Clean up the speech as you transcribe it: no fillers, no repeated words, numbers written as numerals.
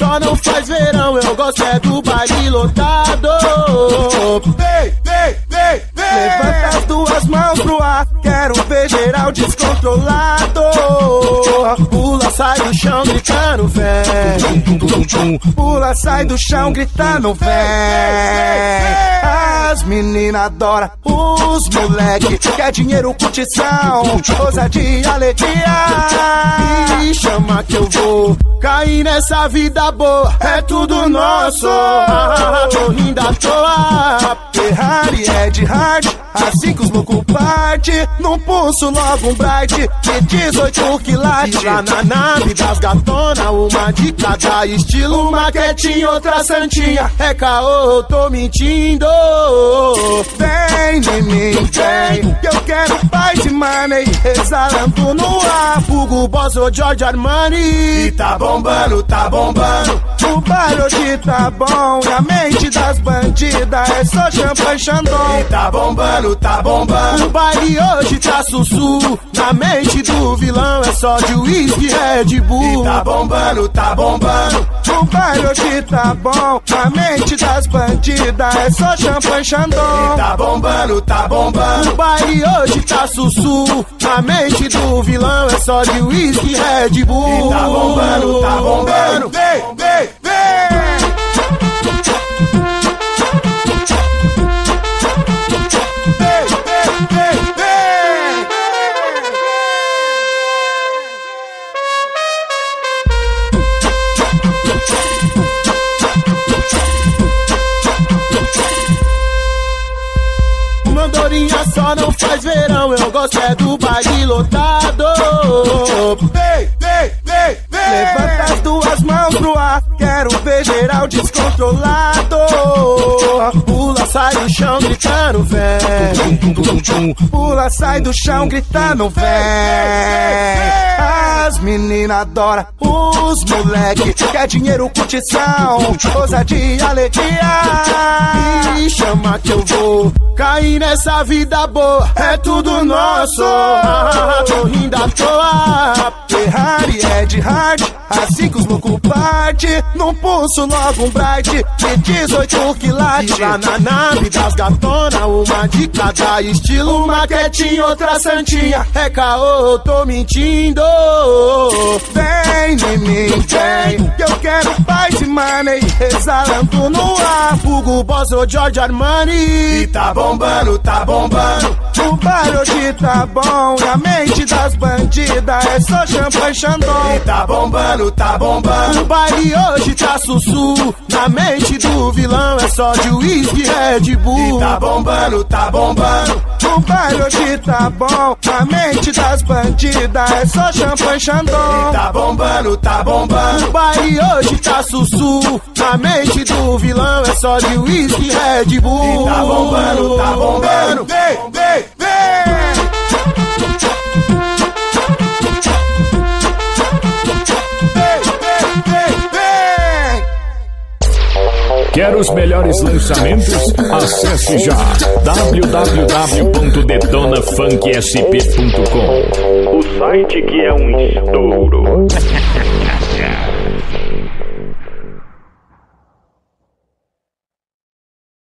só não faz verão, eu gosto é do baile lotado. Vem, vem, vem, vem. Levanta as duas mãos pro ar, quero ver geral descontrolado. Pula, sai do chão gritando vem. Pula, sai do chão gritando vem. As meninas adoram, os moleque quer dinheiro, curtição, ousadia, alegria. Me chama que eu vou cair nessa vida boa, é tudo nosso. Tô rindo à toa, Ferrari é de hard, assim que os loucos parte. Num pulso logo um bright de 18 quilates. Lá na nave das gatonas, uma de cada estilo, uma quietinha, outra santinha. É caô, tô mentindo. Vem em mim, vem, que eu quero paz e money, exalando no ar, Hugo Boss ou Giorgio Armani. E tá bombando, tá bombando. O baile hoje tá bom, e a mente das bandidas é só champanhe Chandon. E tá bombando, tá bombando. O baile hoje tá sussu, na mente do vilão é só de whisky, Red Bull. E tá bombando, tá bombando. O baile hoje tá bom, na mente das bandidas é só champanhe Chandon. E tá bombando, tá bombando. O baile hoje tá sussu, na mente do vilão é só de whisky, Red Bull. E tá bombando, tá bombando. Vem, vem, vem. Mandorinha só não faz verão, eu gosto é do baile lotado. Vem, vem, vem, vem. Levanta as duas mãos pro ar, quero ver geral descontrolado. Pula, sai do chão gritando vem. Pula, sai do chão gritando vem. As meninas adoram, os moleque quer dinheiro, curtição, ousadia, alegria. Me chama que eu vou cair nessa vida boa, é tudo nosso. Tô rindo à toa, Ferrari é de hard, assim que os loucos parte. Num pulso logo um bright de 18 quilates. Lá na nave das gatonas, uma de cada estilo, uma quietinha, outra santinha. É caô, tô mentindo. Vem em mim, vem, que eu quero paz e money, exalando no ar, Hugo Boss ou Giorgio Armani. E tá bombando, tá bombando. O baile hoje tá bom, e a mente das bandidas é só champanhe Chandon. E tá bombando, tá bombando. O baile hoje tá sussu, na mente do vilão é só de whisky, Red Bull. E tá bombando, tá bombando. O baile hoje tá bom, a mente das bandidas é só champanhe Chandon. E tá bombando, tá bombando. O baile hoje tá sussu, na mente do vilão é só de whisky, Red Bull. E tá bombando, tá bombando. Vem, vem, vem. Quer os melhores lançamentos? Acesse já www.detonafunksp.com, o site que é um estouro.